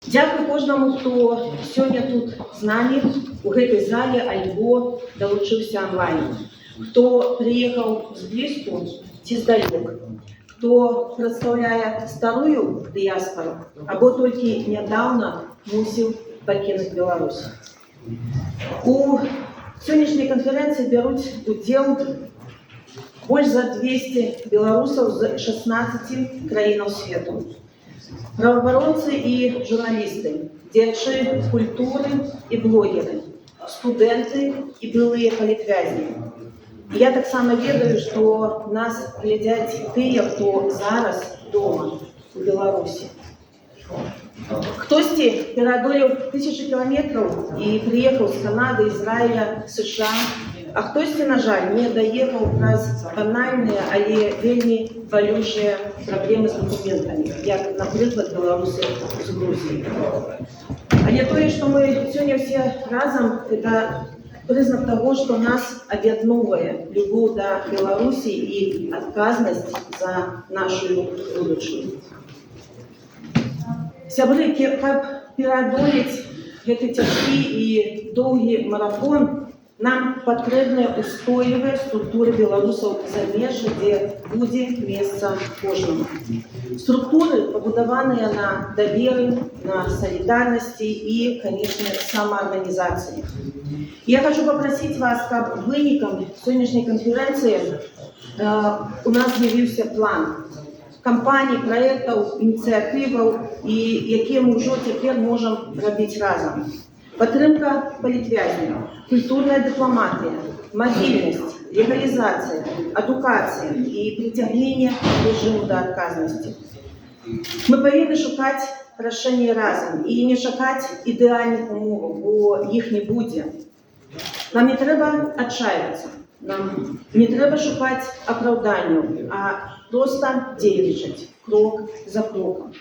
Дякую кожному, хто сьогодні тут з нами у гэтай залі альбо долучился онлайн. Кто приехал зблизку ці здалек, кто представляет старую диаспору, або толькі нядаўна мусіў пакінуць Беларусь. У сённяшняй канферэнцыі бяруць удзел больш за 200 беларусаў з 16 краінаў свету. Праваабаронцы і журналісты, дзеячы культуры і блогеры, студэнты і былыя палітвязні. Я таксама ведаю, што нас глядзяць тыя, хто зараз дома у Беларусі. Хтосьці пераадолеў тысячы кіламетраў і прыехаў з Канады, Ізраіля, США, а хтосьці, на жаль, не даехаў праз банальныя, але вельмі балючыя праблемы з дакументамі, як, напрыклад, беларусы з Грузіі. Але тое, што мы сёння все разам, это прызнак таго, што нас аб'ядноўвае любоў да Беларусі і адказнасць за нашу будучыню. Сябры, каб пераадолець гэты цяжкі і доўгі марафон, нам патрэбныя устойлівыя структуры беларусаў замежжа, дзе будзе месца кожнаму. Структуры пабудаваныя на даверы, на салідарнасці і, канечне, самаарганізацыі. Я хочу попросить вас, каб вынікам сённяшняй канферэнцыі у нас з'явіўся план кампаній, праектаў, ініцыятываў, і якія мы ўжо цяпер можам рабіць разам. Падтрымка палітвязняў, культурная дыпламатыя, мабільнасць, легалізацыя, адукацыя і прыцягненне рэжыму да адказнасці. Мы павінны шукаць рашэнне разам і не чакаць ідэальных умоваў, бо іх не будзе. Нам не трэба адчайвацца, нам не трэба шукаць апраўданняў, а проста дзейнічаць крок за крокам.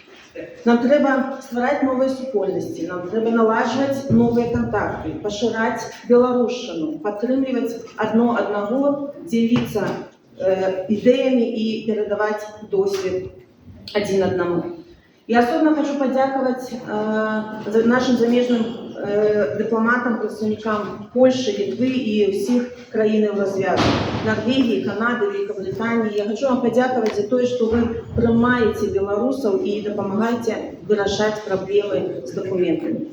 Нам трэба ствараць новыя супольнасці, нам трэба наладжваць новыя кантакты, пашыраць беларушчыну, падтрымліваць адно аднаго, дзеліцца ідэямі і перадаваць досвед адзін аднаму. Я особенно хочу подяковать нашим замежным дипломатам, представникам Польши, Литвы и всех краин в развязке, Норвегии, Канады, Великобритании. Я хочу вам подяковать за то, что вы принимаете белорусов и помогаете решать проблемы с документами.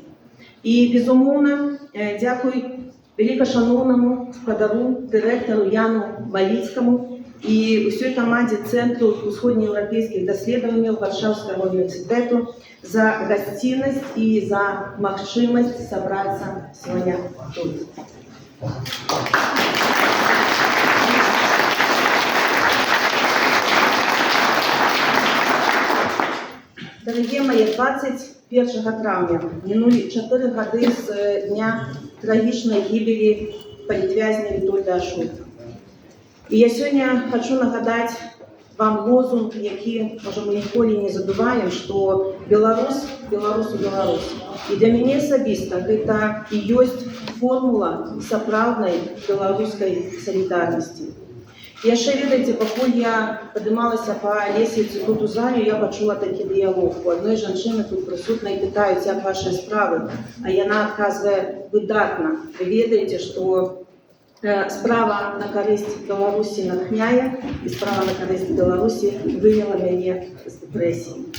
И, безумовно, дякую великошановному спадару, директору Яну Малицкому и всей команде Центру усходнеевропейских исследований Варшавского университета за гостинность и за магчимость собраться сегодня тут. Дорогие мои, 21 травня минули 4 годы с дня трагичной гибели палітвязня Вітольда Ашута. І я сьогодні хочу нагадати вам лозунг, який, може, ми ніколи не забуваємо, що Беларусь, Беларусь, Беларусь. І для мене особисто це і є формула сапраўднай беларускай солідарності. І ще, ведаеце, пакуль я падымалася по лесвіцы тут у зале, я почула такі дыялог. У одной жанчыны тут прысутнай пытаюць, як ваши справы, а яна адказвае выдатна. Вы ведаеце, што справа на карысць Беларусі натхняе, і справа на карысць Беларусі вывела мяне з дэпрэсіі.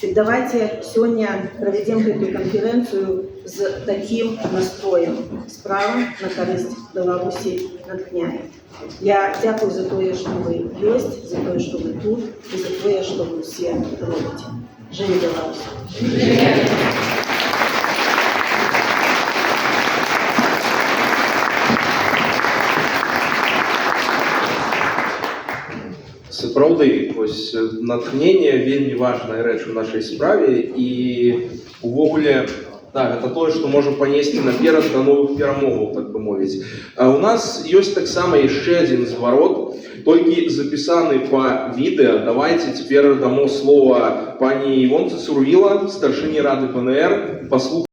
Так давайте сёння правядзем гэтую канферэнцыю з такім настроем. Справа на карысць Беларусі натхняе. Я дзякую за тое, што вы ёсць, за тое, што вы тут, і за тое, што вы ўсе робіце. Жыве Беларусь! Сапраўды, вось натхненне вельмі важная рэч у нашай справе, і увогуле, так, это тое, што можа панесці наперад да новых перамогаў, так бы мовіць. А у нас ёсць таксама яшчэ адзін зварот, толькі запісаны па відэа. Давайте цяпер дамо слова пані Івонцы Сурвіла, старшыні Рады ПНР, паслухаем.